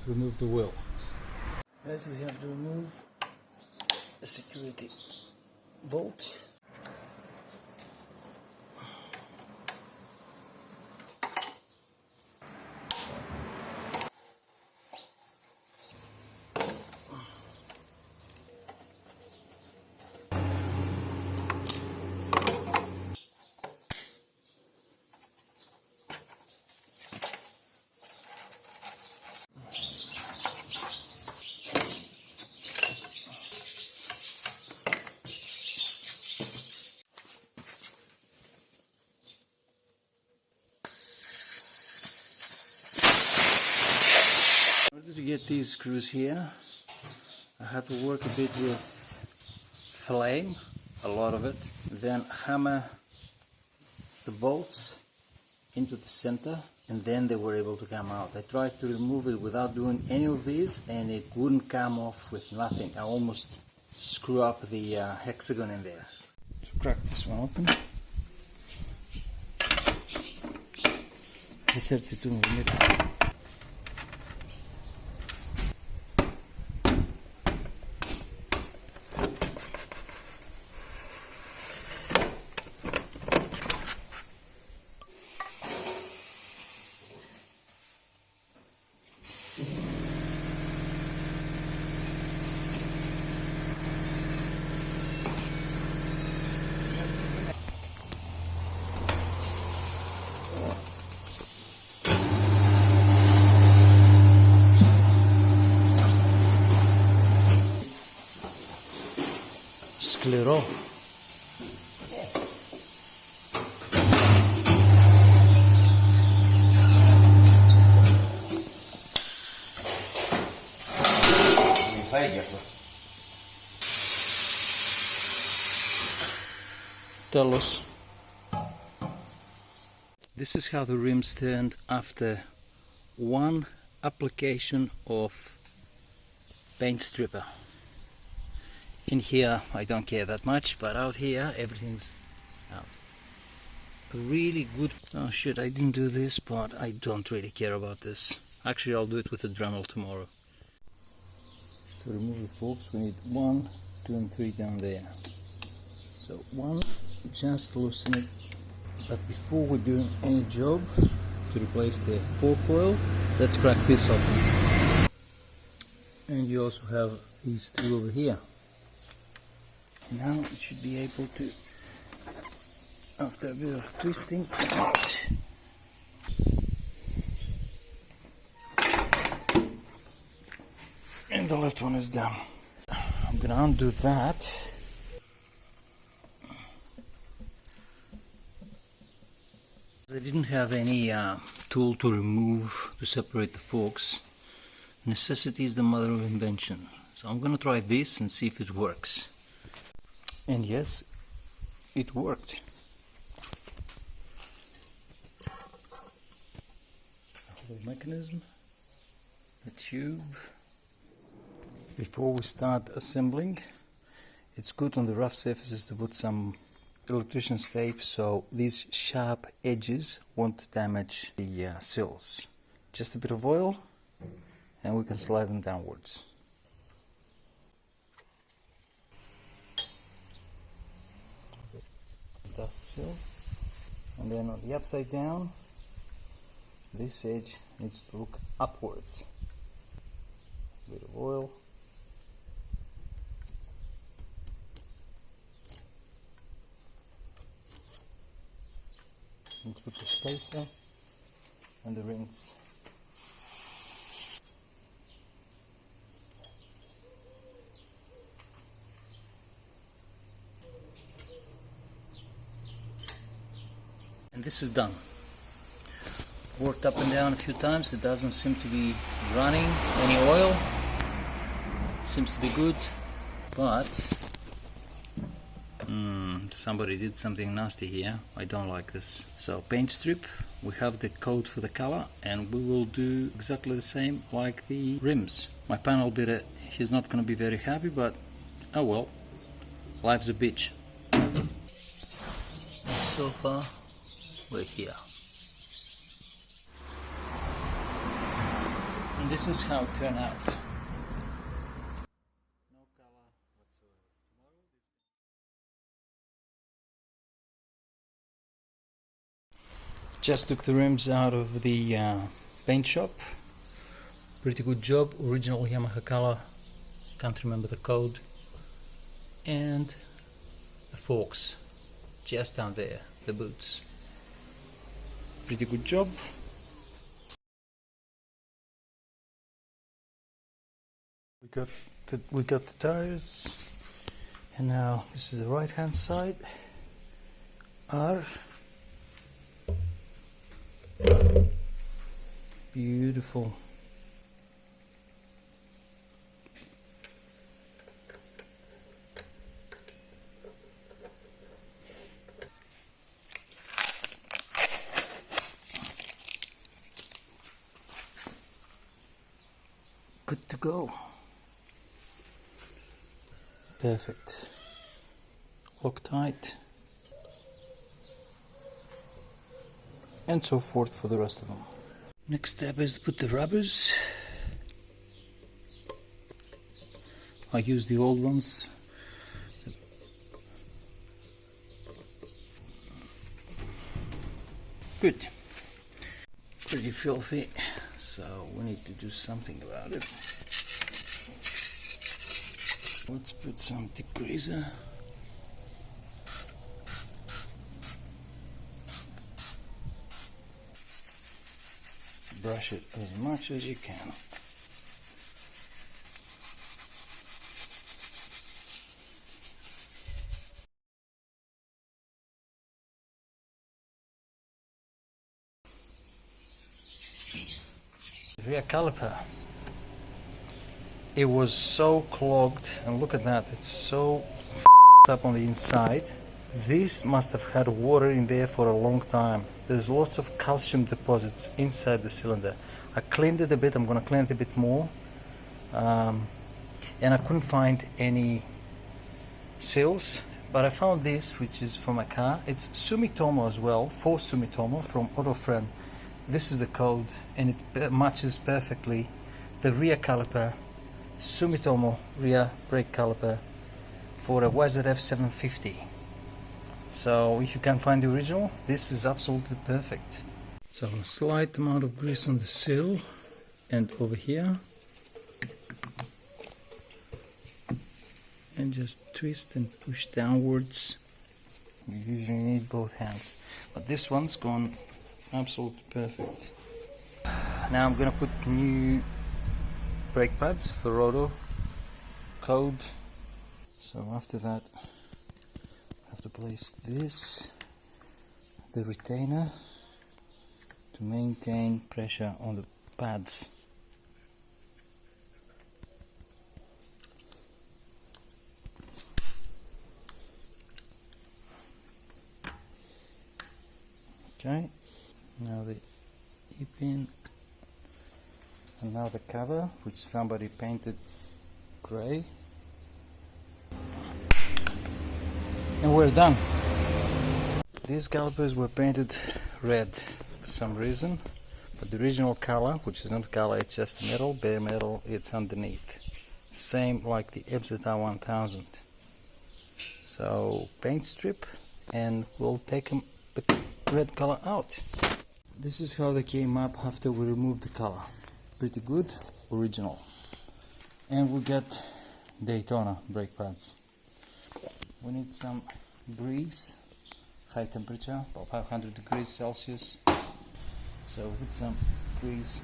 remove the wheel. First we have to remove the security bolt. In order to get these screws here, I had to work a bit with flame, a lot of it, then hammer the bolts into the center, and then they were able to come out. I tried to remove it without doing any of these, and it wouldn't come off with nothing. I almost screw up the hexagon in there. So crack this one open. It's a 32mm. Sclero. Telos. This is how the rims turned after one application of paint stripper. In here I don't care that much, but out here everything's out. Really good. Oh shit, I didn't do this, but I don't really care about this. Actually, I'll do it with the Dremel tomorrow. To remove the forks we need 1, 2 and 3 down there. So 1, just loosen it. But before we do any job to replace the fork coil, let's crack this open. And you also have these two over here. Now it should be able to, after a bit of twisting, come out. And the left one is done. I'm gonna undo that. I didn't have any tool to separate the forks. Necessity is the mother of invention. So I'm gonna try this and see if it works. And yes, it worked. The whole mechanism, the tube. Before we start assembling, it's good on the rough surfaces to put some electrician's tape so these sharp edges won't damage the sills. Just a bit of oil and we can slide them downwards. Dust sill, and then on the upside down, this edge needs to look upwards. A bit of oil. Let's put the spacer and the rings. And this is done. Worked up and down a few times. It doesn't seem to be running any oil. Seems to be good, but somebody did something nasty here. I don't like this. So paint strip, we have the code for the color, and we will do exactly the same like the rims. My panel beater, he's not going to be very happy, but oh well, life's a bitch. So far we're here. And this is how it turned out. No color whatsoever. Just took the rims out of the paint shop. Pretty good job. Original Yamaha color. Can't remember the code. And the forks just down there, the boots. Pretty good job. We got the tires, and now this is the right hand side. R. Beautiful. Good to go. Perfect. Loctite. And so forth for the rest of them. Next step is to put the rubbers. I use the old ones. Good. Pretty filthy, so we need to do something about it. Let's put some degreaser. Brush it as much as you can. Rear caliper. It was so clogged, and look at that, it's so up on the inside. This must have had water in there for a long time. There's lots of calcium deposits inside the cylinder. I cleaned it a bit, I'm going to clean it a bit more. And I couldn't find any seals, but I found this, which is from a car. It's Sumitomo as well, for Sumitomo from AutoFriend. This is the code, and it matches perfectly the rear caliper. Sumitomo rear brake caliper for a YZF 750. So if you can find the original, this is absolutely perfect. So a slight amount of grease on the sill and over here, and just twist and push downwards. You usually need both hands, but this one's gone absolutely perfect. Now I'm gonna put new brake pads for auto code. So after that I have to place this, the retainer, to maintain pressure on the pads. Okay, now the E-pin, and now the cover, which somebody painted grey, and we're done. These calipers were painted red for some reason, but the original color, which is not color, it's just metal, bare metal, it's underneath. Same like the FZR 1000. So paint strip, and we'll take the red color out. This is how they came up after we removed the color. Pretty good, original. And we get Daytona brake pads. We need some grease, high temperature, about 500 degrees Celsius. So put some grease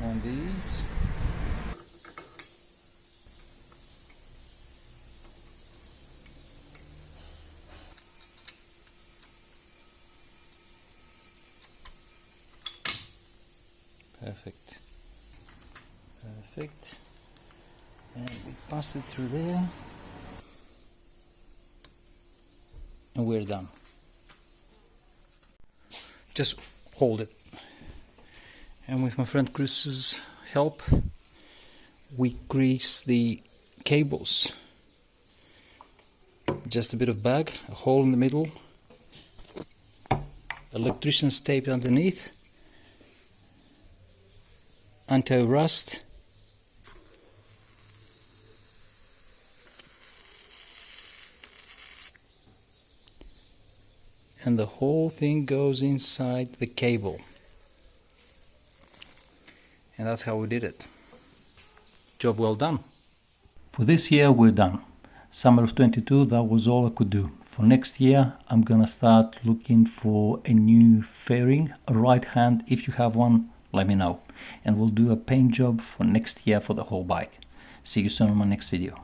on these. Perfect. Perfect. And we pass it through there. And we're done. Just hold it. And with my friend Chris's help, we grease the cables. Just a bit of bag, a hole in the middle, electrician's tape underneath, anti-rust. And the whole thing goes inside the cable. And that's how we did it. Job well done. For this year we're done. Summer of 22, that was all I could do. For next year I'm gonna start looking for a new fairing, a right hand. If you have one, let me know. And we'll do a paint job for next year for the whole bike. See you soon on my next video.